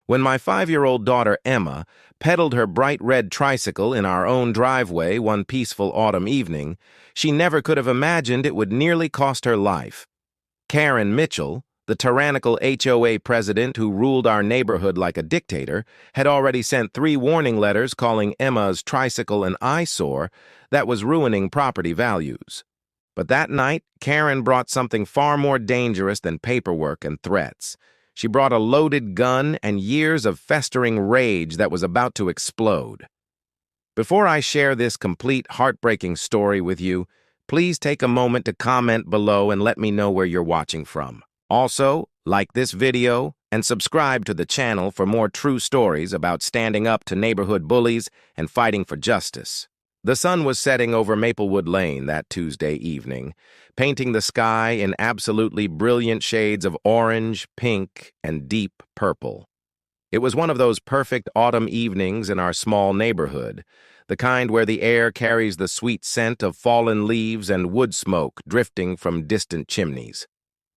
When my 5-year-old daughter Emma pedaled her bright red tricycle in our own driveway one peaceful autumn evening, she never could have imagined it would nearly cost her life. Karen Mitchell, the tyrannical HOA president who ruled our neighborhood like a dictator, had already sent 3 warning letters calling Emma's tricycle an eyesore that was ruining property values. But that night, Karen brought something far more dangerous than paperwork and threats. She brought a loaded gun and years of festering rage that was about to explode. Before I share this complete, heartbreaking story with you, please take a moment to comment below and let me know where you're watching from. Also, like this video and subscribe to the channel for more true stories about standing up to neighborhood bullies and fighting for justice. The sun was setting over Maplewood Lane that Tuesday evening, painting the sky in absolutely brilliant shades of orange, pink, and deep purple. It was one of those perfect autumn evenings in our small neighborhood, the kind where the air carries the sweet scent of fallen leaves and wood smoke drifting from distant chimneys.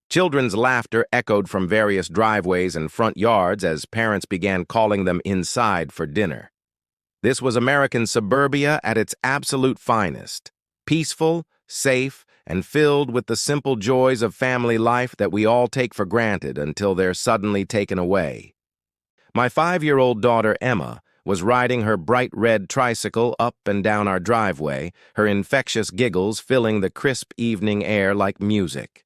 Children's laughter echoed from various driveways and front yards as parents began calling them inside for dinner. This was American suburbia at its absolute finest, peaceful, safe, and filled with the simple joys of family life that we all take for granted until they're suddenly taken away. My 5-year-old daughter Emma was riding her bright red tricycle up and down our driveway, her infectious giggles filling the crisp evening air like music.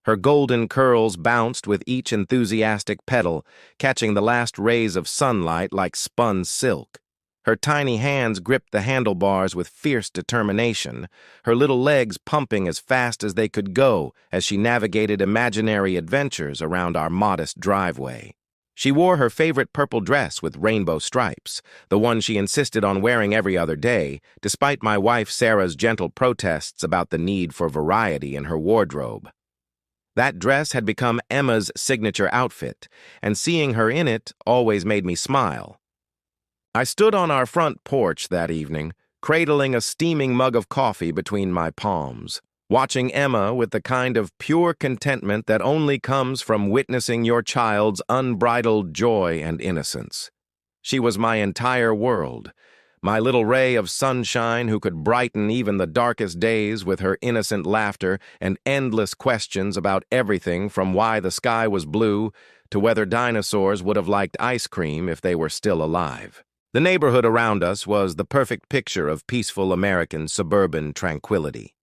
Her golden curls bounced with each enthusiastic pedal, catching the last rays of sunlight like spun silk. Her tiny hands gripped the handlebars with fierce determination, her little legs pumping as fast as they could go as she navigated imaginary adventures around our modest driveway. She wore her favorite purple dress with rainbow stripes, the one she insisted on wearing every other day, despite my wife Sarah's gentle protests about the need for variety in her wardrobe. That dress had become Emma's signature outfit, and seeing her in it always made me smile. I stood on our front porch that evening, cradling a steaming mug of coffee between my palms, watching Emma with the kind of pure contentment that only comes from witnessing your child's unbridled joy and innocence. She was my entire world, my little ray of sunshine who could brighten even the darkest days with her innocent laughter and endless questions about everything from why the sky was blue to whether dinosaurs would have liked ice cream if they were still alive. The neighborhood around us was the perfect picture of peaceful American suburban tranquility.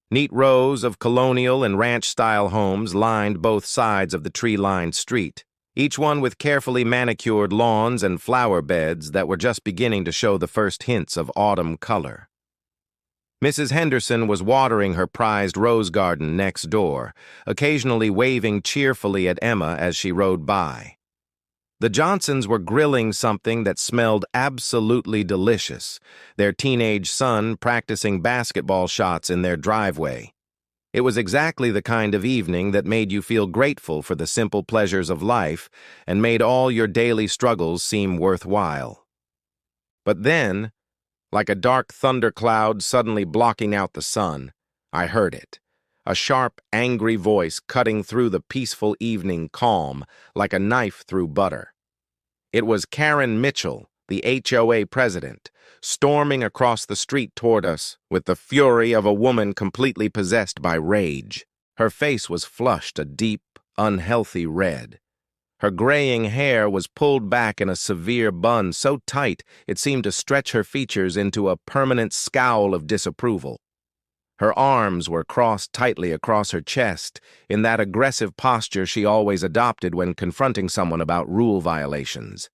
Neat rows of colonial and ranch-style homes lined both sides of the tree-lined street, each one with carefully manicured lawns and flower beds that were just beginning to show the first hints of autumn color. Mrs. Henderson was watering her prized rose garden next door, occasionally waving cheerfully at Emma as she rode by. The Johnsons were grilling something that smelled absolutely delicious, their teenage son practicing basketball shots in their driveway. It was exactly the kind of evening that made you feel grateful for the simple pleasures of life and made all your daily struggles seem worthwhile. But then, like a dark thundercloud suddenly blocking out the sun, I heard it. A sharp, angry voice cutting through the peaceful evening calm like a knife through butter. It was Karen Mitchell, the HOA president, storming across the street toward us with the fury of a woman completely possessed by rage. Her face was flushed a deep, unhealthy red. Her graying hair was pulled back in a severe bun so tight it seemed to stretch her features into a permanent scowl of disapproval. Her arms were crossed tightly across her chest in that aggressive posture she always adopted when confronting someone about rule violations.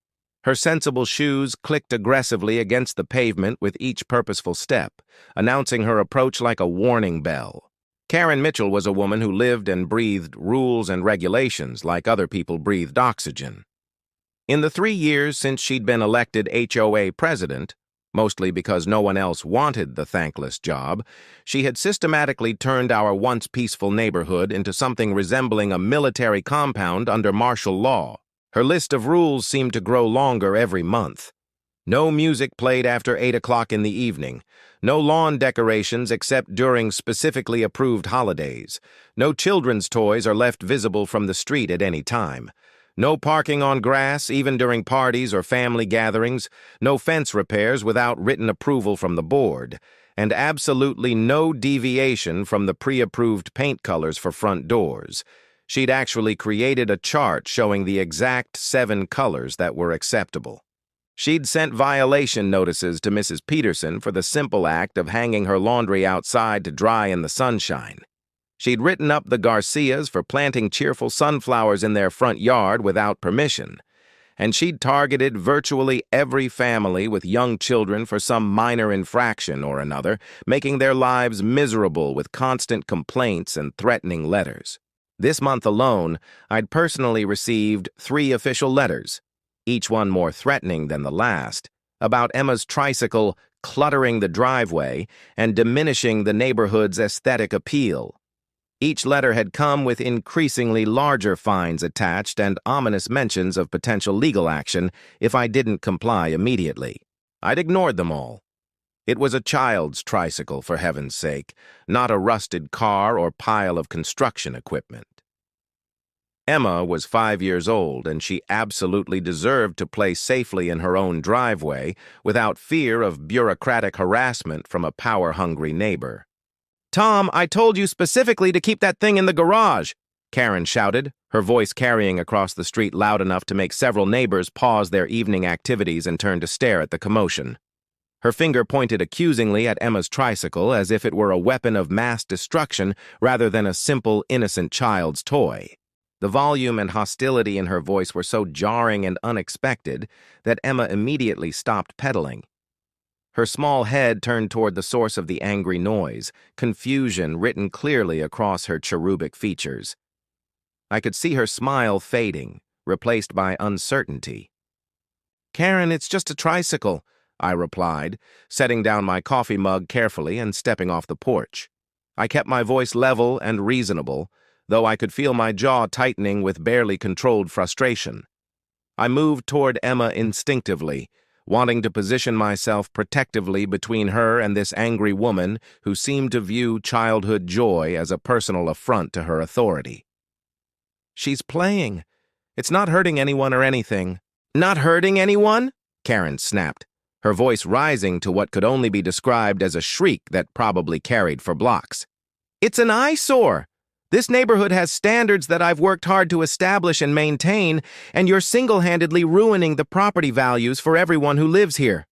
Her sensible shoes clicked aggressively against the pavement with each purposeful step, announcing her approach like a warning bell. Karen Mitchell was a woman who lived and breathed rules and regulations like other people breathed oxygen. In the 3 years since she'd been elected HOA president, mostly because no one else wanted the thankless job, she had systematically turned our once peaceful neighborhood into something resembling a military compound under martial law. Her list of rules seemed to grow longer every month. No music played after 8 o'clock in the evening, no lawn decorations except during specifically approved holidays, no children's toys are left visible from the street at any time, No parking on grass, even during parties or family gatherings, no fence repairs without written approval from the board, and absolutely no deviation from the pre-approved paint colors for front doors. She'd actually created a chart showing the exact 7 colors that were acceptable. She'd sent violation notices to Mrs. Peterson for the simple act of hanging her laundry outside to dry in the sunshine. She'd written up the Garcias for planting cheerful sunflowers in their front yard without permission, and she'd targeted virtually every family with young children for some minor infraction or another, making their lives miserable with constant complaints and threatening letters. This month alone, I'd personally received 3 official letters, each one more threatening than the last, about Emma's tricycle cluttering the driveway and diminishing the neighborhood's aesthetic appeal. Each letter had come with increasingly larger fines attached and ominous mentions of potential legal action if I didn't comply immediately. I'd ignored them all. It was a child's tricycle, for heaven's sake, not a rusted car or pile of construction equipment. Emma was 5 years old, and she absolutely deserved to play safely in her own driveway without fear of bureaucratic harassment from a power-hungry neighbor. "Tom, I told you specifically to keep that thing in the garage," Karen shouted, her voice carrying across the street loud enough to make several neighbors pause their evening activities and turn to stare at the commotion. Her finger pointed accusingly at Emma's tricycle as if it were a weapon of mass destruction rather than a simple, innocent child's toy. The volume and hostility in her voice were so jarring and unexpected that Emma immediately stopped pedaling. Her small head turned toward the source of the angry noise, confusion written clearly across her cherubic features. I could see her smile fading, replaced by uncertainty. "Karen, it's just a tricycle," I replied, setting down my coffee mug carefully and stepping off the porch. I kept my voice level and reasonable, though I could feel my jaw tightening with barely controlled frustration. I moved toward Emma instinctively, wanting to position myself protectively between her and this angry woman who seemed to view childhood joy as a personal affront to her authority. "She's playing. It's not hurting anyone or anything." "Not hurting anyone?" Karen snapped, her voice rising to what could only be described as a shriek that probably carried for blocks. "It's an eyesore. This neighborhood has standards that I've worked hard to establish and maintain, and you're single-handedly ruining the property values for everyone who lives here.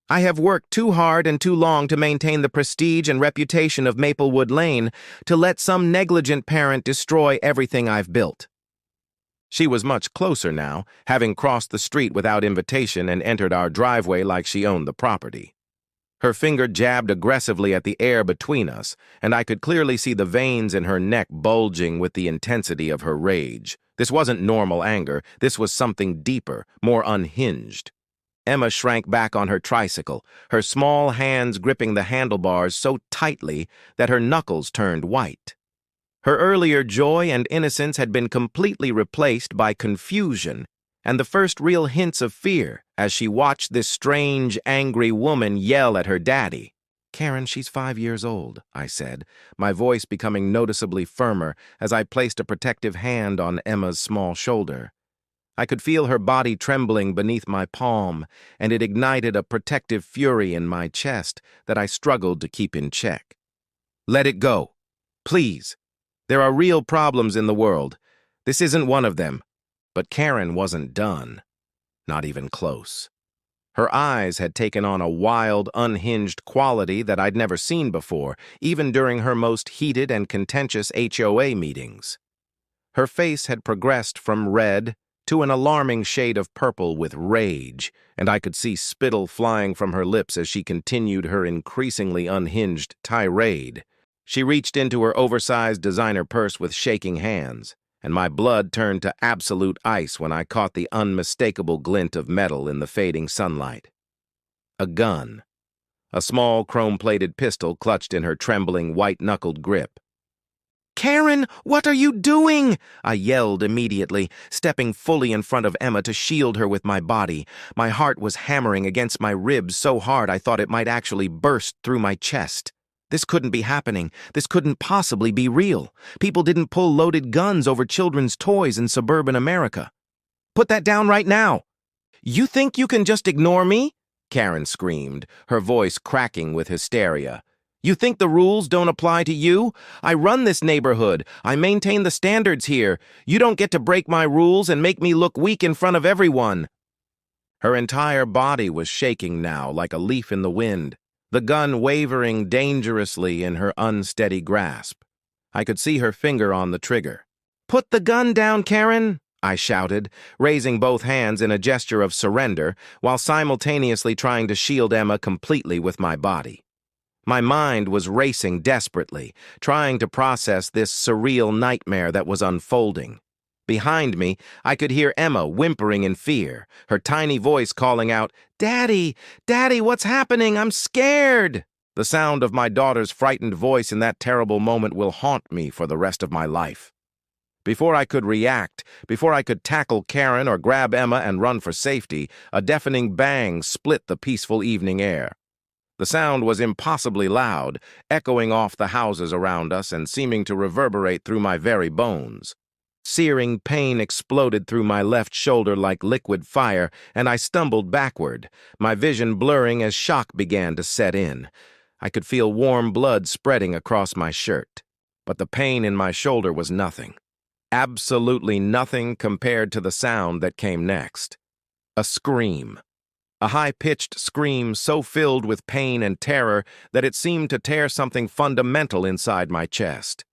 I have worked too hard and too long to maintain the prestige and reputation of Maplewood Lane to let some negligent parent destroy everything I've built." She was much closer now, having crossed the street without invitation and entered our driveway like she owned the property. Her finger jabbed aggressively at the air between us, and I could clearly see the veins in her neck bulging with the intensity of her rage. This wasn't normal anger. This was something deeper, more unhinged. Emma shrank back on her tricycle, her small hands gripping the handlebars so tightly that her knuckles turned white. Her earlier joy and innocence had been completely replaced by confusion and the first real hints of fear as she watched this strange, angry woman yell at her daddy. "Karen, she's 5 years old," I said, my voice becoming noticeably firmer as I placed a protective hand on Emma's small shoulder. I could feel her body trembling beneath my palm, and it ignited a protective fury in my chest that I struggled to keep in check. "Let it go. Please. There are real problems in the world. This isn't one of them." But Karen wasn't done. Not even close. Her eyes had taken on a wild, unhinged quality that I'd never seen before, even during her most heated and contentious HOA meetings. Her face had progressed from red to an alarming shade of purple with rage, and I could see spittle flying from her lips as she continued her increasingly unhinged tirade. She reached into her oversized designer purse with shaking hands, and my blood turned to absolute ice when I caught the unmistakable glint of metal in the fading sunlight. A gun. A small chrome-plated pistol clutched in her trembling, white-knuckled grip. "Karen, what are you doing?" I yelled immediately, stepping fully in front of Emma to shield her with my body. My heart was hammering against my ribs so hard I thought it might actually burst through my chest. This couldn't be happening. This couldn't possibly be real. People didn't pull loaded guns over children's toys in suburban America. Put that down right now. You think you can just ignore me? Karen screamed, her voice cracking with hysteria. You think the rules don't apply to you? I run this neighborhood. I maintain the standards here. You don't get to break my rules and make me look weak in front of everyone. Her entire body was shaking now like a leaf in the wind, the gun wavering dangerously in her unsteady grasp. I could see her finger on the trigger. Put the gun down, Karen, I shouted, raising both hands in a gesture of surrender while simultaneously trying to shield Emma completely with my body. My mind was racing desperately, trying to process this surreal nightmare that was unfolding. Behind me, I could hear Emma whimpering in fear, her tiny voice calling out, "Daddy! Daddy, what's happening? I'm scared!" The sound of my daughter's frightened voice in that terrible moment will haunt me for the rest of my life. Before I could react, before I could tackle Karen or grab Emma and run for safety, a deafening bang split the peaceful evening air. The sound was impossibly loud, echoing off the houses around us and seeming to reverberate through my very bones. Searing pain exploded through my left shoulder like liquid fire, and I stumbled backward, my vision blurring as shock began to set in. I could feel warm blood spreading across my shirt, but the pain in my shoulder was nothing. Absolutely nothing compared to the sound that came next. A scream. A high-pitched scream so filled with pain and terror that it seemed to tear something fundamental inside my chest.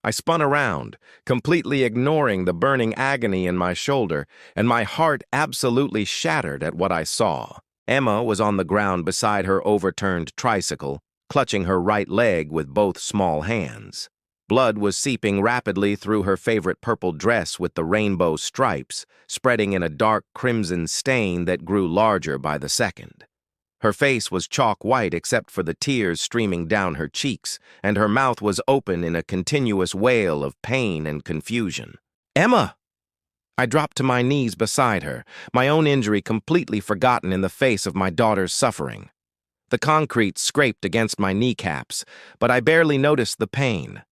I spun around, completely ignoring the burning agony in my shoulder, and my heart absolutely shattered at what I saw. Emma was on the ground beside her overturned tricycle, clutching her right leg with both small hands. Blood was seeping rapidly through her favorite purple dress with the rainbow stripes, spreading in a dark crimson stain that grew larger by the second. Her face was chalk white except for the tears streaming down her cheeks, and her mouth was open in a continuous wail of pain and confusion. "Emma!" I dropped to my knees beside her, my own injury completely forgotten in the face of my daughter's suffering. The concrete scraped against my kneecaps, but I barely noticed the pain.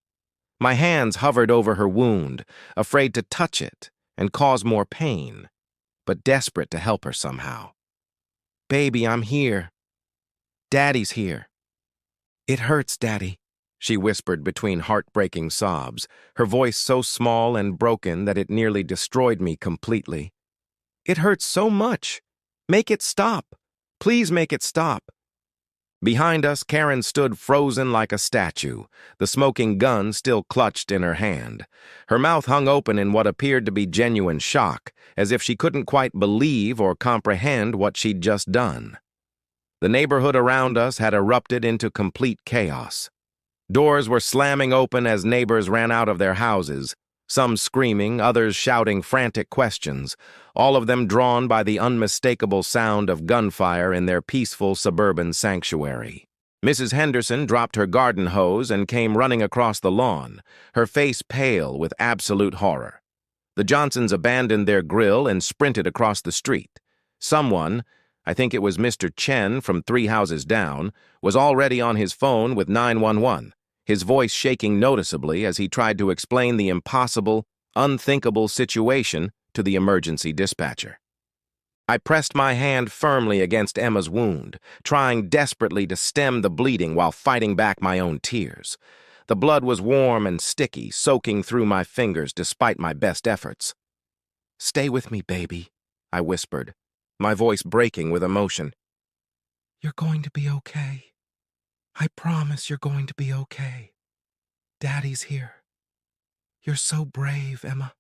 My hands hovered over her wound, afraid to touch it and cause more pain, but desperate to help her somehow. "Baby, I'm here. Daddy's here." "It hurts, Daddy," she whispered between heartbreaking sobs, her voice so small and broken that it nearly destroyed me completely. "It hurts so much. Make it stop. Please make it stop." Behind us, Karen stood frozen like a statue, the smoking gun still clutched in her hand. Her mouth hung open in what appeared to be genuine shock, as if she couldn't quite believe or comprehend what she'd just done. The neighborhood around us had erupted into complete chaos. Doors were slamming open as neighbors ran out of their houses, some screaming, others shouting frantic questions, all of them drawn by the unmistakable sound of gunfire in their peaceful suburban sanctuary. Mrs. Henderson dropped her garden hose and came running across the lawn, her face pale with absolute horror. The Johnsons abandoned their grill and sprinted across the street. Someone, I think it was Mr. Chen from 3 houses down, was already on his phone with 911. His voice shaking noticeably as he tried to explain the impossible, unthinkable situation to the emergency dispatcher. I pressed my hand firmly against Emma's wound, trying desperately to stem the bleeding while fighting back my own tears. The blood was warm and sticky, soaking through my fingers despite my best efforts. "Stay with me, baby," I whispered, my voice breaking with emotion. "You're going to be okay. I promise you're going to be okay. Daddy's here. You're so brave, Emma.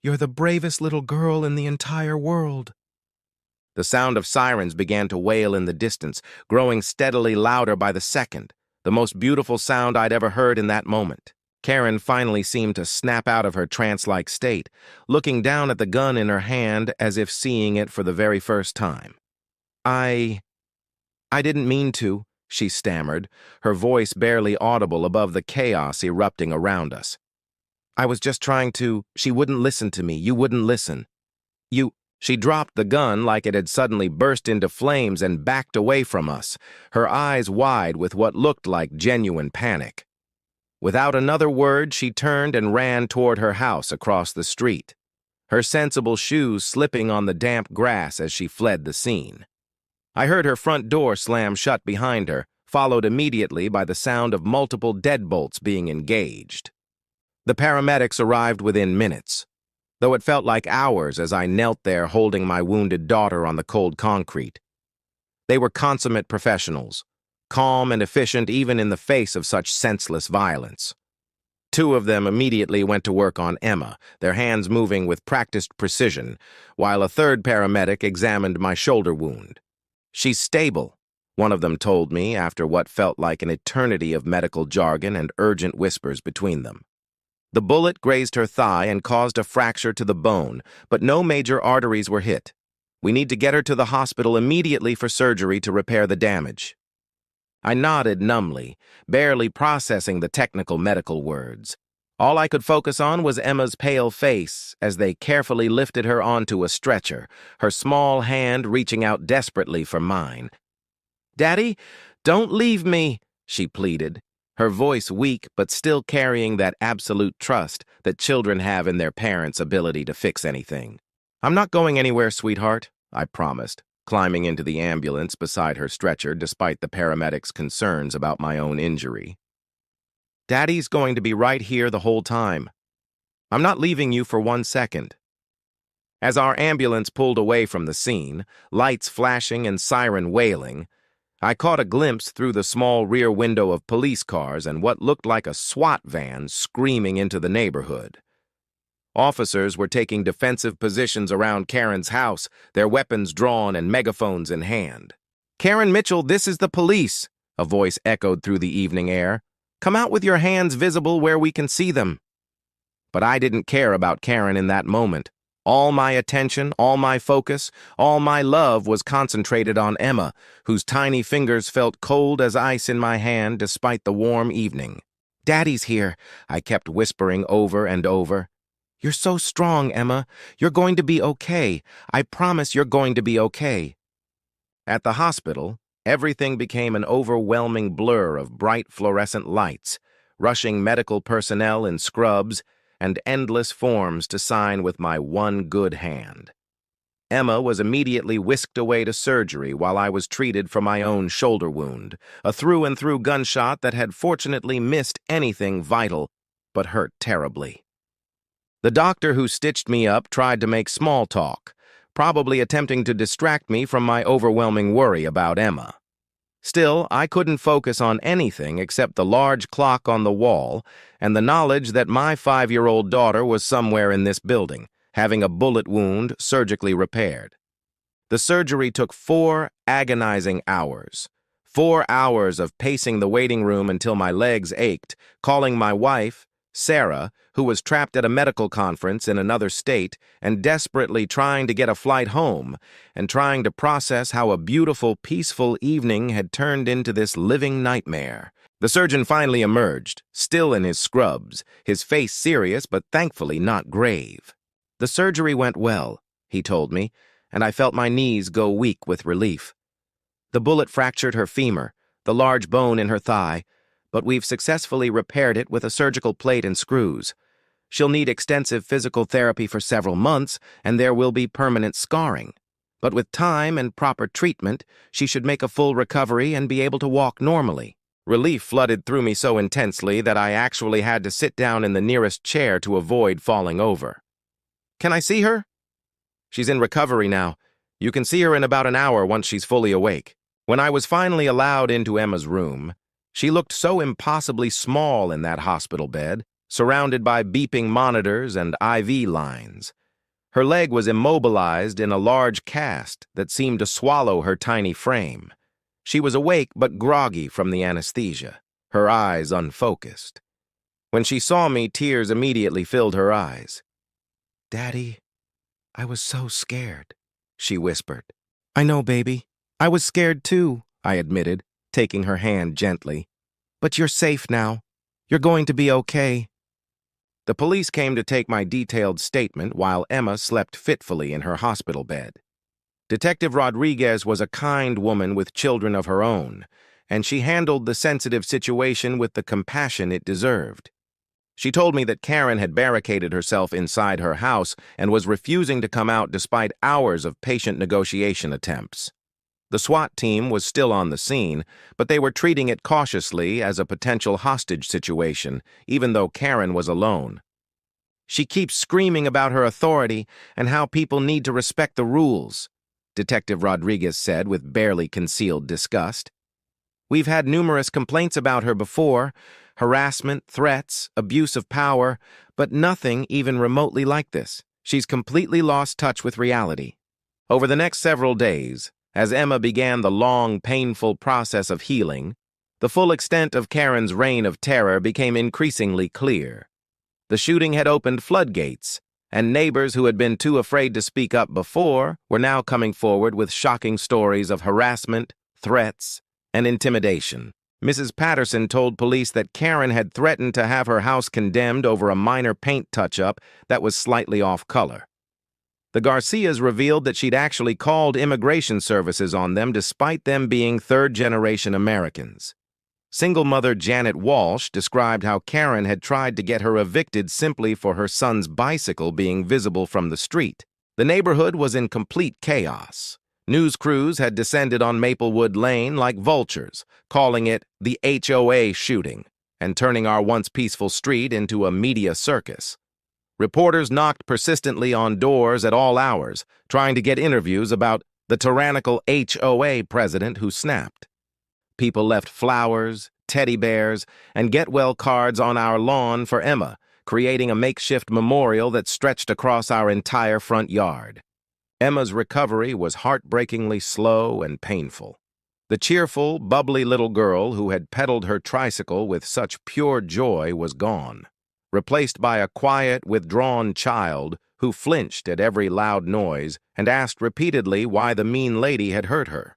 You're the bravest little girl in the entire world." The sound of sirens began to wail in the distance, growing steadily louder by the second, the most beautiful sound I'd ever heard in that moment. Karen finally seemed to snap out of her trance-like state, looking down at the gun in her hand as if seeing it for the very first time. I didn't mean to," she stammered, her voice barely audible above the chaos erupting around us. "I was just trying to—" "She wouldn't listen to me. You wouldn't listen. She dropped the gun like it had suddenly burst into flames and backed away from us, her eyes wide with what looked like genuine panic. Without another word, she turned and ran toward her house across the street. her sensible shoes slipping on the damp grass as she fled the scene. I heard her front door slam shut behind her, followed immediately by the sound of multiple deadbolts being engaged. The paramedics arrived within minutes, though it felt like hours as I knelt there holding my wounded daughter on the cold concrete. They were consummate professionals, calm and efficient even in the face of such senseless violence. Two of them immediately went to work on Emma, their hands moving with practiced precision, while a third paramedic examined my shoulder wound. "She's stable," one of them told me after what felt like an eternity of medical jargon and urgent whispers between them. The bullet grazed her thigh and caused a fracture to the bone, but no major arteries were hit. We need to get her to the hospital immediately for surgery to repair the damage. I nodded numbly, barely processing the technical medical words. All I could focus on was Emma's pale face as they carefully lifted her onto a stretcher, her small hand reaching out desperately for mine. "Daddy, don't leave me," she pleaded, her voice weak but still carrying that absolute trust that children have in their parents' ability to fix anything. "I'm not going anywhere, sweetheart," I promised, climbing into the ambulance beside her stretcher despite the paramedics' concerns about my own injury. "Daddy's going to be right here the whole time. I'm not leaving you for 1 second." As our ambulance pulled away from the scene, lights flashing and siren wailing, I caught a glimpse through the small rear window of police cars and what looked like a SWAT van screaming into the neighborhood. Officers were taking defensive positions around Karen's house, their weapons drawn and megaphones in hand. "Karen Mitchell, this is the police," a voice echoed through the evening air. "Come out with your hands visible where we can see them." But I didn't care about Karen in that moment. All my attention, all my focus, all my love was concentrated on Emma, whose tiny fingers felt cold as ice in my hand despite the warm evening. "Daddy's here," I kept whispering over and over. "You're so strong, Emma. You're going to be okay. I promise you're going to be okay." At the hospital, everything became an overwhelming blur of bright fluorescent lights, rushing medical personnel in scrubs, and endless forms to sign with my one good hand. Emma was immediately whisked away to surgery while I was treated for my own shoulder wound, a through-and-through gunshot that had fortunately missed anything vital, but hurt terribly. The doctor who stitched me up tried to make small talk, probably attempting to distract me from my overwhelming worry about Emma. Still, I couldn't focus on anything except the large clock on the wall and the knowledge that my 5-year-old daughter was somewhere in this building, having a bullet wound surgically repaired. The surgery took 4 agonizing hours. 4 hours of pacing the waiting room until my legs ached, calling my wife, Sarah, who was trapped at a medical conference in another state and desperately trying to get a flight home, and trying to process how a beautiful, peaceful evening had turned into this living nightmare. The surgeon finally emerged, still in his scrubs, his face serious but thankfully not grave. "The surgery went well," he told me, and I felt my knees go weak with relief. "The bullet fractured her femur, the large bone in her thigh, but we've successfully repaired it with a surgical plate and screws. She'll need extensive physical therapy for several months, and there will be permanent scarring. But with time and proper treatment, she should make a full recovery and be able to walk normally." Relief flooded through me so intensely that I actually had to sit down in the nearest chair to avoid falling over. "Can I see her?" "She's in recovery now. You can see her in about an hour once she's fully awake." When I was finally allowed into Emma's room, she looked so impossibly small in that hospital bed, surrounded by beeping monitors and IV lines. Her leg was immobilized in a large cast that seemed to swallow her tiny frame. She was awake but groggy from the anesthesia, her eyes unfocused. When she saw me, tears immediately filled her eyes. "Daddy, I was so scared," she whispered. "I know, baby. I was scared too," I admitted, taking her hand gently. "But you're safe now. You're going to be okay." The police came to take my detailed statement while Emma slept fitfully in her hospital bed. Detective Rodriguez was a kind woman with children of her own, and she handled the sensitive situation with the compassion it deserved. She told me that Karen had barricaded herself inside her house and was refusing to come out despite hours of patient negotiation attempts. The SWAT team was still on the scene, but they were treating it cautiously as a potential hostage situation, even though Karen was alone. "She keeps screaming about her authority and how people need to respect the rules," Detective Rodriguez said with barely concealed disgust. "We've had numerous complaints about her before, harassment, threats, abuse of power, but nothing even remotely like this. She's completely lost touch with reality." Over the next several days, as Emma began the long, painful process of healing, the full extent of Karen's reign of terror became increasingly clear. The shooting had opened floodgates, and neighbors who had been too afraid to speak up before were now coming forward with shocking stories of harassment, threats, and intimidation. Mrs. Patterson told police that Karen had threatened to have her house condemned over a minor paint touch-up that was slightly off-color. The Garcias revealed that she'd actually called immigration services on them despite them being third-generation Americans. Single mother Janet Walsh described how Karen had tried to get her evicted simply for her son's bicycle being visible from the street. The neighborhood was in complete chaos. News crews had descended on Maplewood Lane like vultures, calling it the HOA shooting, and turning our once peaceful street into a media circus. Reporters knocked persistently on doors at all hours, trying to get interviews about the tyrannical HOA president who snapped. People left flowers, teddy bears, and get-well cards on our lawn for Emma, creating a makeshift memorial that stretched across our entire front yard. Emma's recovery was heartbreakingly slow and painful. The cheerful, bubbly little girl who had pedaled her tricycle with such pure joy was gone, replaced by a quiet, withdrawn child who flinched at every loud noise and asked repeatedly why the mean lady had hurt her.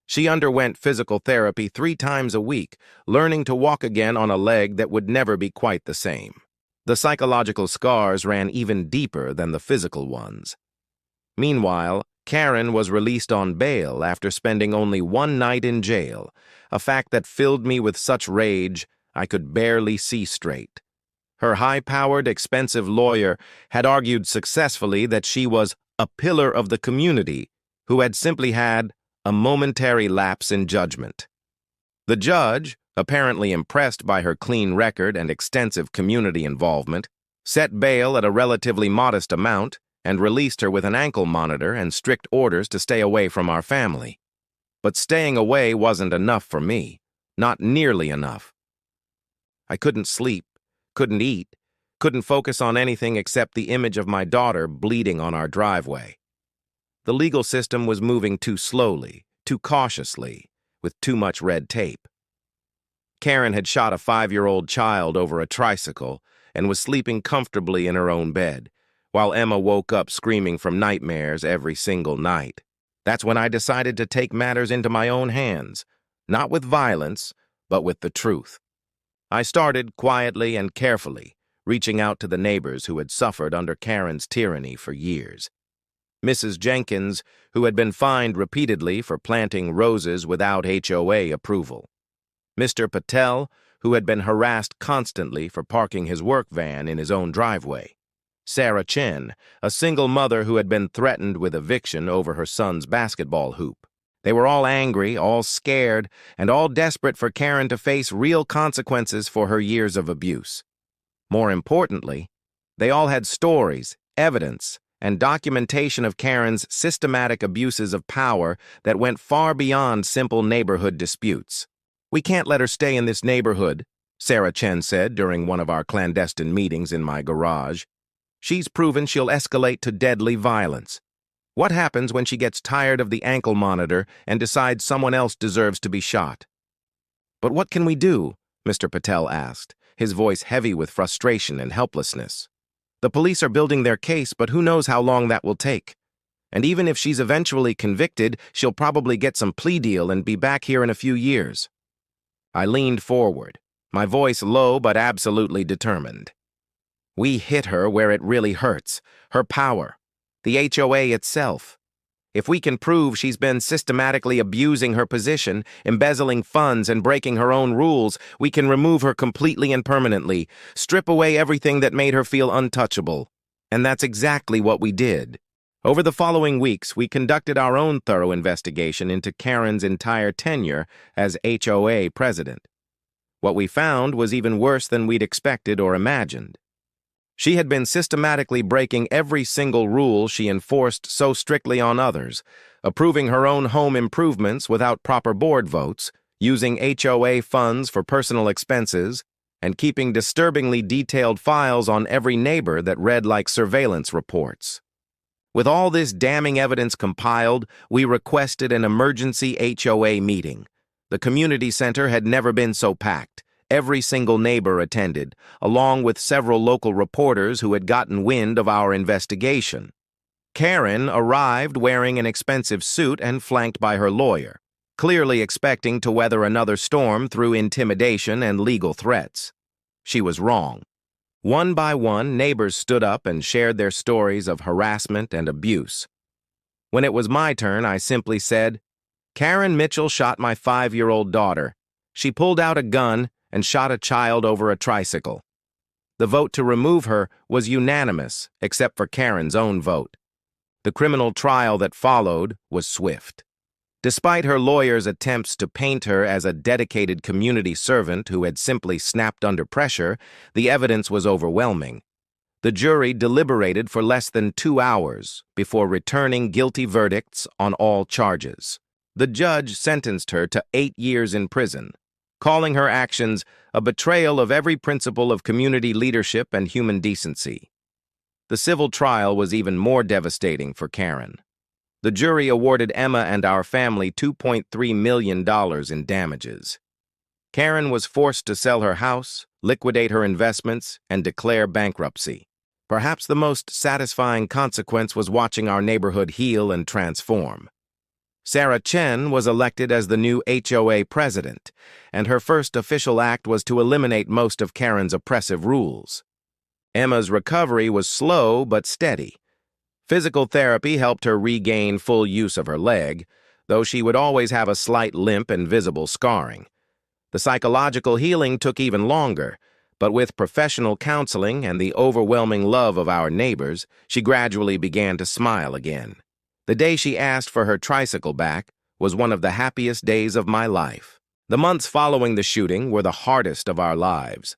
She underwent physical therapy 3 times a week, learning to walk again on a leg that would never be quite the same. The psychological scars ran even deeper than the physical ones. Meanwhile, Karen was released on bail after spending only 1 night in jail, a fact that filled me with such rage I could barely see straight. Her high-powered, expensive lawyer had argued successfully that she was a pillar of the community who had simply had a momentary lapse in judgment. The judge, apparently impressed by her clean record and extensive community involvement, set bail at a relatively modest amount and released her with an ankle monitor and strict orders to stay away from our family. But staying away wasn't enough for me, not nearly enough. I couldn't sleep, couldn't eat, couldn't focus on anything except the image of my daughter bleeding on our driveway. The legal system was moving too slowly, too cautiously, with too much red tape. Karen had shot a 5-year-old child over a tricycle and was sleeping comfortably in her own bed, while Emma woke up screaming from nightmares every single night. That's when I decided to take matters into my own hands, not with violence, but with the truth. I started quietly and carefully, reaching out to the neighbors who had suffered under Karen's tyranny for years. Mrs. Jenkins, who had been fined repeatedly for planting roses without HOA approval. Mr. Patel, who had been harassed constantly for parking his work van in his own driveway. Sarah Chen, a single mother who had been threatened with eviction over her son's basketball hoop. They were all angry, all scared, and all desperate for Karen to face real consequences for her years of abuse. More importantly, they all had stories, evidence, and documentation of Karen's systematic abuses of power that went far beyond simple neighborhood disputes. "We can't let her stay in this neighborhood," Sarah Chen said during one of our clandestine meetings in my garage. "She's proven she'll escalate to deadly violence. What happens when she gets tired of the ankle monitor and decides someone else deserves to be shot?" "But what can we do?" Mr. Patel asked, his voice heavy with frustration and helplessness. "The police are building their case, but who knows how long that will take. And even if she's eventually convicted, she'll probably get some plea deal and be back here in a few years." I leaned forward, my voice low but absolutely determined. "We hit her where it really hurts, her power, the HOA itself. If we can prove she's been systematically abusing her position, embezzling funds, and breaking her own rules, we can remove her completely and permanently, strip away everything that made her feel untouchable. And that's exactly what we did. Over the following weeks, we conducted our own thorough investigation into Karen's entire tenure as HOA president. What we found was even worse than we'd expected or imagined. She had been systematically breaking every single rule she enforced so strictly on others, approving her own home improvements without proper board votes, using HOA funds for personal expenses, and keeping disturbingly detailed files on every neighbor that read like surveillance reports. With all this damning evidence compiled, we requested an emergency HOA meeting. The community center had never been so packed. Every single neighbor attended, along with several local reporters who had gotten wind of our investigation. Karen arrived wearing an expensive suit and flanked by her lawyer, clearly expecting to weather another storm through intimidation and legal threats. She was wrong. One by one, neighbors stood up and shared their stories of harassment and abuse. When it was my turn, I simply said, "Karen Mitchell shot my 5-year-old daughter. She pulled out a gun and shot a child over a tricycle." The vote to remove her was unanimous, except for Karen's own vote. The criminal trial that followed was swift. Despite her lawyer's attempts to paint her as a dedicated community servant who had simply snapped under pressure, the evidence was overwhelming. The jury deliberated for less than 2 hours before returning guilty verdicts on all charges. The judge sentenced her to 8 years in prison, calling her actions a betrayal of every principle of community leadership and human decency. The civil trial was even more devastating for Karen. The jury awarded Emma and our family $2.3 million in damages. Karen was forced to sell her house, liquidate her investments, and declare bankruptcy. Perhaps the most satisfying consequence was watching our neighborhood heal and transform. Sarah Chen was elected as the new HOA president, and her first official act was to eliminate most of Karen's oppressive rules. Emma's recovery was slow but steady. Physical therapy helped her regain full use of her leg, though she would always have a slight limp and visible scarring. The psychological healing took even longer, but with professional counseling and the overwhelming love of our neighbors, she gradually began to smile again. The day she asked for her tricycle back was one of the happiest days of my life. The months following the shooting were the hardest of our lives.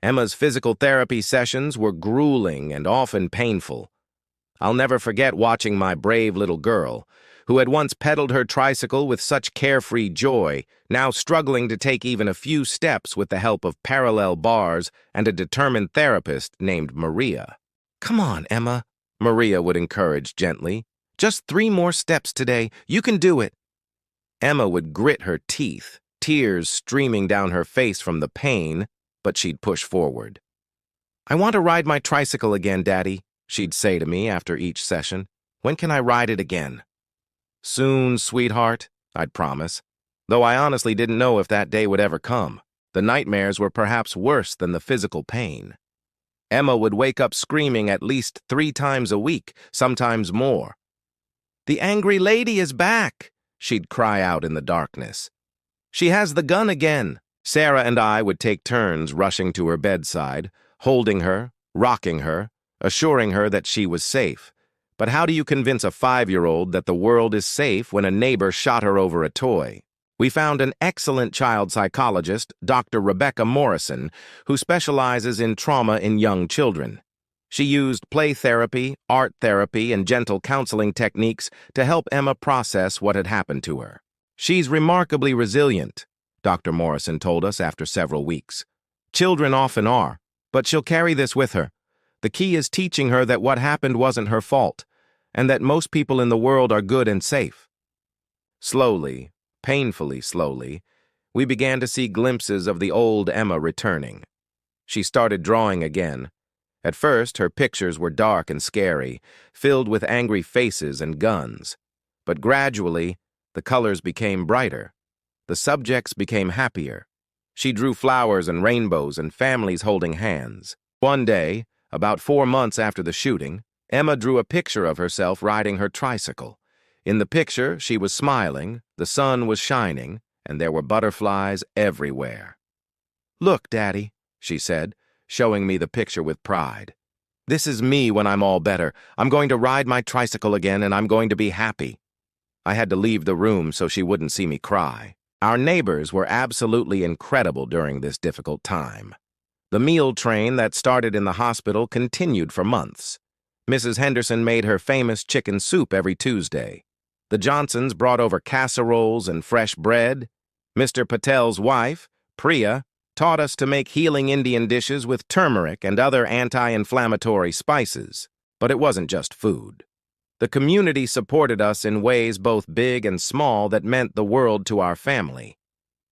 Emma's physical therapy sessions were grueling and often painful. I'll never forget watching my brave little girl, who had once pedaled her tricycle with such carefree joy, now struggling to take even a few steps with the help of parallel bars and a determined therapist named Maria. "Come on, Emma," Maria would encourage gently. "Just 3 more steps today. You can do it." Emma would grit her teeth, tears streaming down her face from the pain, but she'd push forward. "I want to ride my tricycle again, Daddy," she'd say to me after each session. "When can I ride it again?" "Soon, sweetheart," I'd promise, though I honestly didn't know if that day would ever come. The nightmares were perhaps worse than the physical pain. Emma would wake up screaming at least 3 times a week, sometimes more. "The angry lady is back," she'd cry out in the darkness. "She has the gun again." Sarah and I would take turns rushing to her bedside, holding her, rocking her, assuring her that she was safe. But how do you convince a 5-year-old that the world is safe when a neighbor shot her over a toy? We found an excellent child psychologist, Dr. Rebecca Morrison, who specializes in trauma in young children. She used play therapy, art therapy, and gentle counseling techniques to help Emma process what had happened to her. "She's remarkably resilient," Dr. Morrison told us after several weeks. "Children often are, but she'll carry this with her. The key is teaching her that what happened wasn't her fault, and that most people in the world are good and safe." Slowly, painfully slowly, we began to see glimpses of the old Emma returning. She started drawing again. At first, her pictures were dark and scary, filled with angry faces and guns. But gradually, the colors became brighter. The subjects became happier. She drew flowers and rainbows and families holding hands. One day, about 4 months after the shooting, Emma drew a picture of herself riding her tricycle. In the picture, she was smiling, the sun was shining, and there were butterflies everywhere. "Look, Daddy," she said, showing me the picture with pride. "This is me when I'm all better. I'm going to ride my tricycle again, and I'm going to be happy." I had to leave the room so she wouldn't see me cry. Our neighbors were absolutely incredible during this difficult time. The meal train that started in the hospital continued for months. Mrs. Henderson made her famous chicken soup every Tuesday. The Johnsons brought over casseroles and fresh bread. Mr. Patel's wife, Priya, taught us to make healing Indian dishes with turmeric and other anti-inflammatory spices. But it wasn't just food. The community supported us in ways both big and small that meant the world to our family.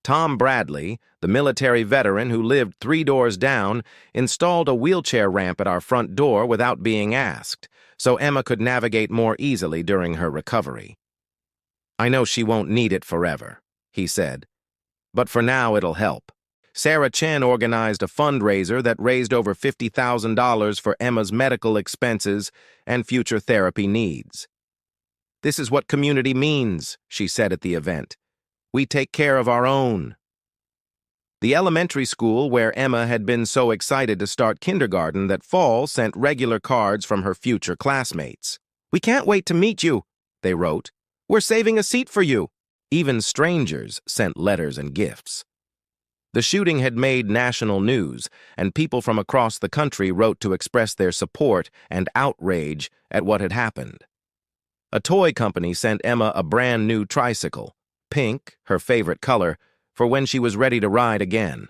Tom Bradley, the military veteran who lived 3 doors down, installed a wheelchair ramp at our front door without being asked, so Emma could navigate more easily during her recovery. "I know she won't need it forever," he said, "but for now it'll help." Sarah Chen organized a fundraiser that raised over $50,000 for Emma's medical expenses and future therapy needs. "This is what community means," she said at the event. "We take care of our own." The elementary school where Emma had been so excited to start kindergarten that fall sent regular cards from her future classmates. "We can't wait to meet you," they wrote. "We're saving a seat for you." Even strangers sent letters and gifts. The shooting had made national news, and people from across the country wrote to express their support and outrage at what had happened. A toy company sent Emma a brand new tricycle, pink, her favorite color, for when she was ready to ride again.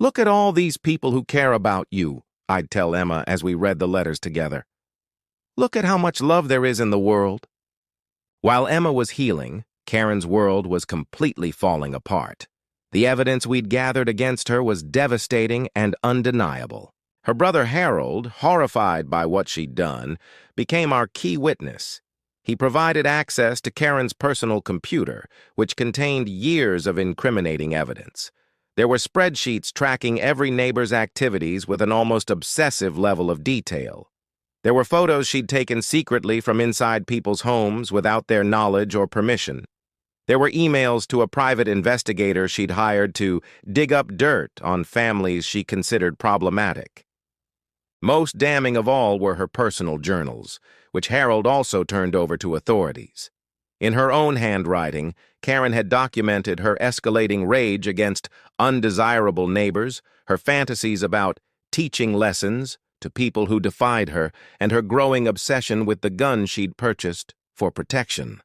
"Look at all these people who care about you," I'd tell Emma as we read the letters together. "Look at how much love there is in the world." While Emma was healing, Karen's world was completely falling apart. The evidence we'd gathered against her was devastating and undeniable. Her brother Harold, horrified by what she'd done, became our key witness. He provided access to Karen's personal computer, which contained years of incriminating evidence. There were spreadsheets tracking every neighbor's activities with an almost obsessive level of detail. There were photos she'd taken secretly from inside people's homes without their knowledge or permission. There were emails to a private investigator she'd hired to dig up dirt on families she considered problematic. Most damning of all were her personal journals, which Harold also turned over to authorities. In her own handwriting, Karen had documented her escalating rage against undesirable neighbors, her fantasies about teaching lessons to people who defied her, and her growing obsession with the gun she'd purchased for protection.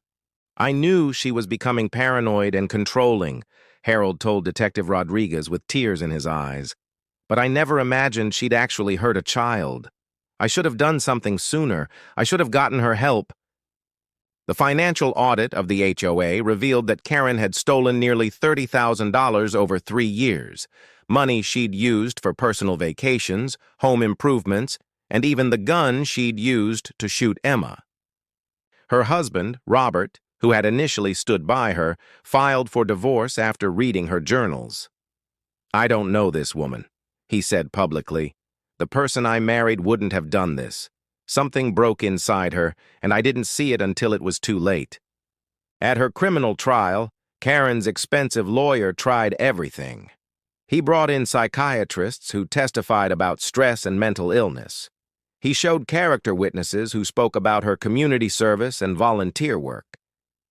"I knew she was becoming paranoid and controlling," Harold told Detective Rodriguez with tears in his eyes. "But I never imagined she'd actually hurt a child. I should have done something sooner. I should have gotten her help." The financial audit of the HOA revealed that Karen had stolen nearly $30,000 over 3 years, money she'd used for personal vacations, home improvements, and even the gun she'd used to shoot Emma. Her husband, Robert, who had initially stood by her, filed for divorce after reading her journals. "I don't know this woman," he said publicly. "The person I married wouldn't have done this. Something broke inside her, and I didn't see it until it was too late." At her criminal trial, Karen's expensive lawyer tried everything. He brought in psychiatrists who testified about stress and mental illness. He showed character witnesses who spoke about her community service and volunteer work.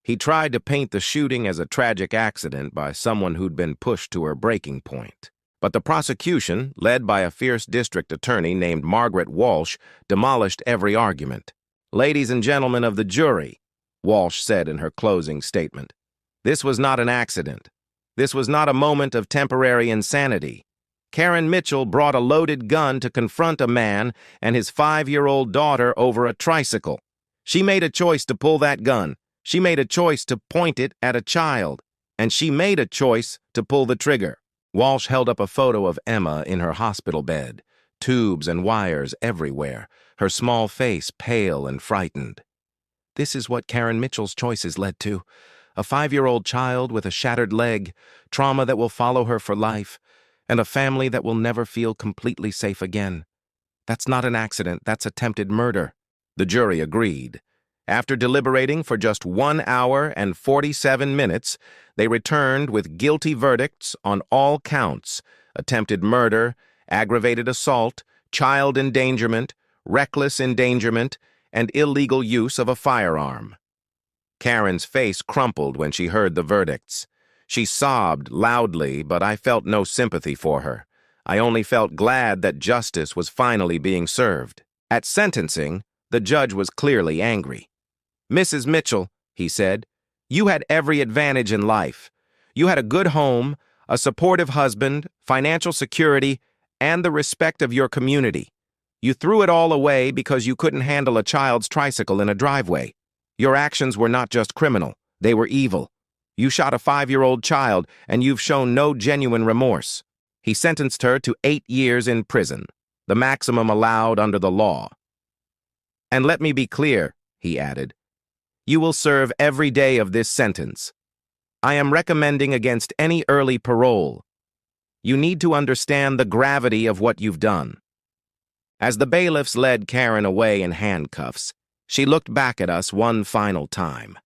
He tried to paint the shooting as a tragic accident by someone who'd been pushed to her breaking point. But the prosecution, led by a fierce district attorney named Margaret Walsh, demolished every argument. "Ladies and gentlemen of the jury," Walsh said in her closing statement, "this was not an accident. This was not a moment of temporary insanity. Karen Mitchell brought a loaded gun to confront a man and his 5-year-old daughter over a tricycle. She made a choice to pull that gun. She made a choice to point it at a child. And she made a choice to pull the trigger." Walsh held up a photo of Emma in her hospital bed, tubes and wires everywhere, her small face pale and frightened. "This is what Karen Mitchell's choices led to. A 5-year-old child with a shattered leg, trauma that will follow her for life, and a family that will never feel completely safe again. That's not an accident, that's attempted murder." The jury agreed. After deliberating for just 1 hour and 47 minutes, they returned with guilty verdicts on all counts: attempted murder, aggravated assault, child endangerment, reckless endangerment, and illegal use of a firearm. Karen's face crumpled when she heard the verdicts. She sobbed loudly, but I felt no sympathy for her. I only felt glad that justice was finally being served. At sentencing, the judge was clearly angry. "Mrs. Mitchell," he said, "you had every advantage in life. You had a good home, a supportive husband, financial security, and the respect of your community. You threw it all away because you couldn't handle a child's tricycle in a driveway. Your actions were not just criminal, they were evil. You shot a 5-year-old child, and you've shown no genuine remorse." He sentenced her to 8 years in prison, the maximum allowed under the law. "And let me be clear," he added, "you will serve every day of this sentence. I am recommending against any early parole. You need to understand the gravity of what you've done." As the bailiffs led Karen away in handcuffs, she looked back at us one final time.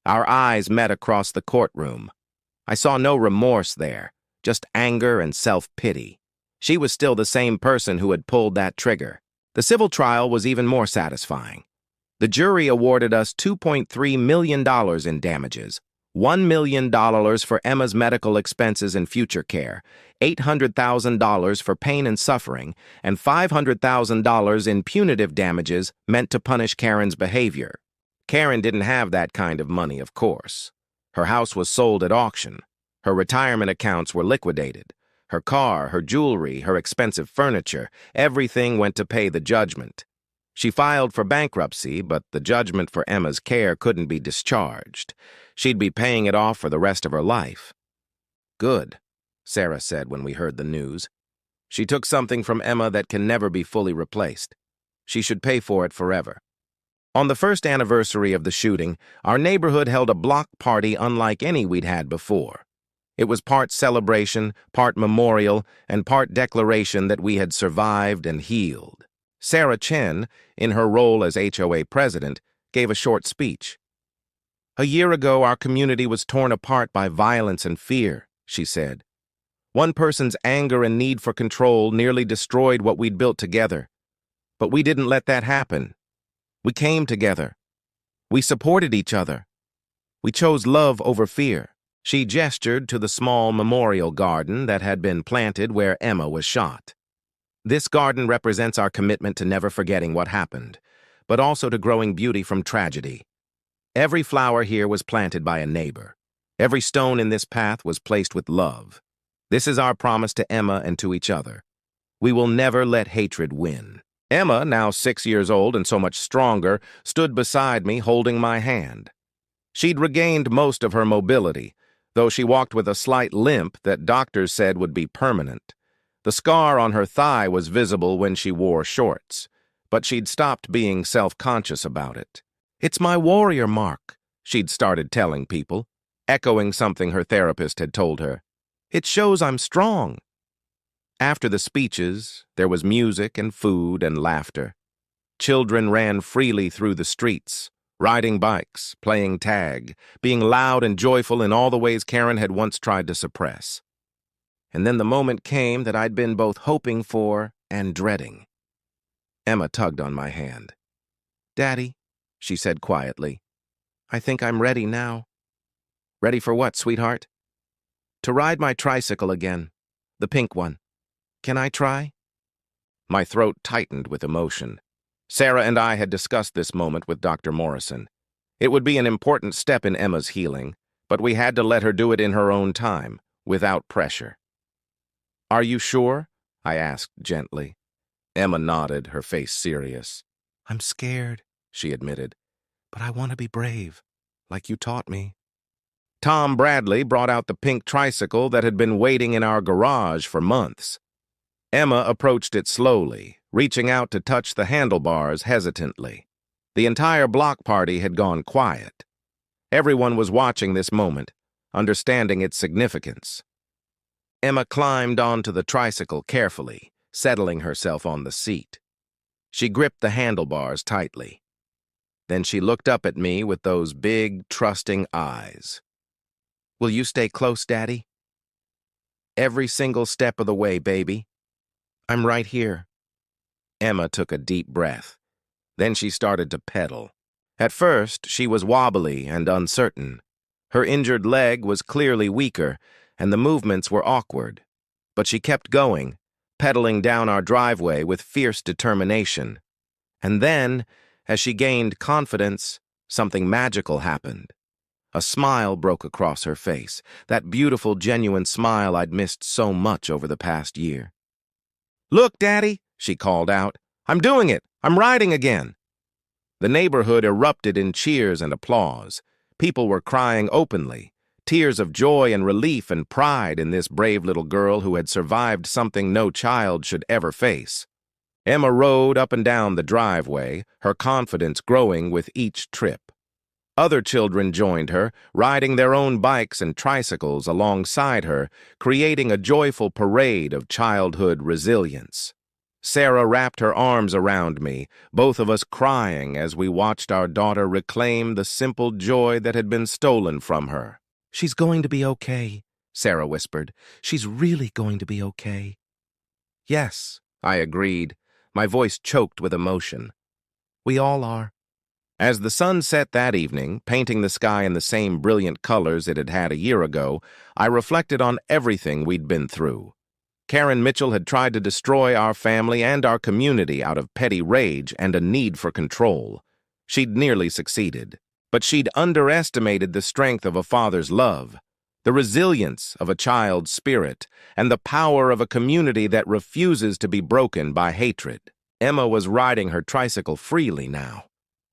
Our eyes met across the courtroom. I saw no remorse there, just anger and self-pity. She was still the same person who had pulled that trigger. The civil trial was even more satisfying. The jury awarded us $2.3 million in damages, $1 million for Emma's medical expenses and future care, $800,000 for pain and suffering, and $500,000 in punitive damages meant to punish Karen's behavior. Karen didn't have that kind of money, of course. Her house was sold at auction. Her retirement accounts were liquidated. Her car, her jewelry, her expensive furniture, everything went to pay the judgment. She filed for bankruptcy, but the judgment for Emma's care couldn't be discharged. She'd be paying it off for the rest of her life. "Good," Sarah said when we heard the news. "She took something from Emma that can never be fully replaced. She should pay for it forever." On the first anniversary of the shooting, our neighborhood held a block party unlike any we'd had before. It was part celebration, part memorial, and part declaration that we had survived and healed. Sarah Chen, in her role as HOA president, gave a short speech. "A year ago, our community was torn apart by violence and fear," she said. "One person's anger and need for control nearly destroyed what we'd built together. But we didn't let that happen. We came together. We supported each other. We chose love over fear." She gestured to the small memorial garden that had been planted where Emma was shot. "This garden represents our commitment to never forgetting what happened, but also to growing beauty from tragedy. Every flower here was planted by a neighbor. Every stone in this path was placed with love. This is our promise to Emma and to each other. We will never let hatred win." Emma, now 6 years old and so much stronger, stood beside me holding my hand. She'd regained most of her mobility, though she walked with a slight limp that doctors said would be permanent. The scar on her thigh was visible when she wore shorts, but she'd stopped being self-conscious about it. "It's my warrior mark," she'd started telling people, echoing something her therapist had told her. "It shows I'm strong." After the speeches, there was music and food and laughter. Children ran freely through the streets, riding bikes, playing tag, being loud and joyful in all the ways Karen had once tried to suppress. And then the moment came that I'd been both hoping for and dreading. Emma tugged on my hand. "Daddy," she said quietly, "I think I'm ready now." "Ready for what, sweetheart?" "To ride my tricycle again, the pink one. Can I try?" My throat tightened with emotion. Sarah and I had discussed this moment with Dr. Morrison. It would be an important step in Emma's healing, but we had to let her do it in her own time, without pressure. "Are you sure?" I asked gently. Emma nodded, her face serious. "I'm scared," she admitted, "but I want to be brave, like you taught me." Tom Bradley brought out the pink tricycle that had been waiting in our garage for months. Emma approached it slowly, reaching out to touch the handlebars hesitantly. The entire block party had gone quiet. Everyone was watching this moment, understanding its significance. Emma climbed onto the tricycle carefully, settling herself on the seat. She gripped the handlebars tightly. Then she looked up at me with those big, trusting eyes. "Will you stay close, Daddy?" "Every single step of the way, baby. I'm right here." Emma took a deep breath. Then she started to pedal. At first, she was wobbly and uncertain. Her injured leg was clearly weaker, and the movements were awkward. But she kept going, pedaling down our driveway with fierce determination. And then, as she gained confidence, something magical happened. A smile broke across her face, that beautiful, genuine smile I'd missed so much over the past year. "Look, Daddy," she called out. "I'm doing it! I'm riding again!" The neighborhood erupted in cheers and applause. People were crying openly, tears of joy and relief and pride in this brave little girl who had survived something no child should ever face. Emma rode up and down the driveway, her confidence growing with each trip. Other children joined her, riding their own bikes and tricycles alongside her, creating a joyful parade of childhood resilience. Sarah wrapped her arms around me, both of us crying as we watched our daughter reclaim the simple joy that had been stolen from her. "She's going to be okay," Sarah whispered. "She's really going to be okay." "Yes," I agreed, my voice choked with emotion. "We all are." As the sun set that evening, painting the sky in the same brilliant colors it had had a year ago, I reflected on everything we'd been through. Karen Mitchell had tried to destroy our family and our community out of petty rage and a need for control. She'd nearly succeeded, but she'd underestimated the strength of a father's love, the resilience of a child's spirit, and the power of a community that refuses to be broken by hatred. Emma was riding her tricycle freely now,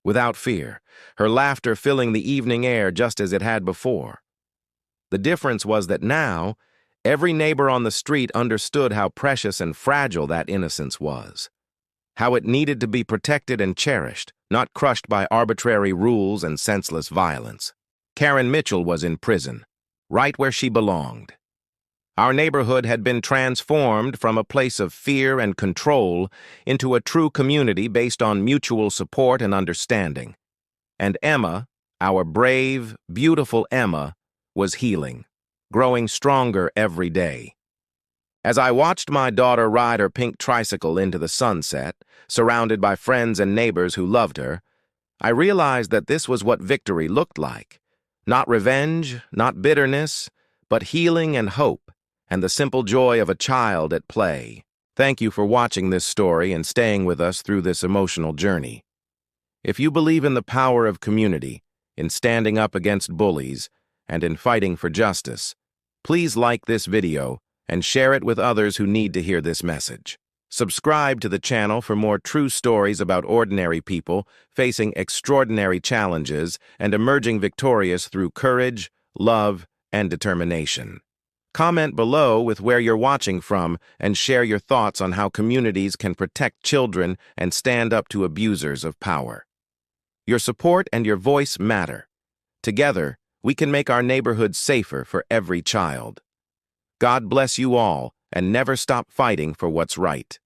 without fear, her laughter filling the evening air just as it had before. The difference was that now, every neighbor on the street understood how precious and fragile that innocence was, how it needed to be protected and cherished, not crushed by arbitrary rules and senseless violence. Karen Mitchell was in prison, right where she belonged. Our neighborhood had been transformed from a place of fear and control into a true community based on mutual support and understanding. And Emma, our brave, beautiful Emma, was healing, growing stronger every day. As I watched my daughter ride her pink tricycle into the sunset, surrounded by friends and neighbors who loved her, I realized that this was what victory looked like. Not revenge, not bitterness, but healing and hope, and the simple joy of a child at play. Thank you for watching this story and staying with us through this emotional journey. If you believe in the power of community, in standing up against bullies, and in fighting for justice, please like this video and share it with others who need to hear this message. Subscribe to the channel for more true stories about ordinary people facing extraordinary challenges and emerging victorious through courage, love, and determination. Comment below with where you're watching from and share your thoughts on how communities can protect children and stand up to abusers of power. Your support and your voice matter. Together, we can make our neighborhoods safer for every child. God bless you all, and never stop fighting for what's right.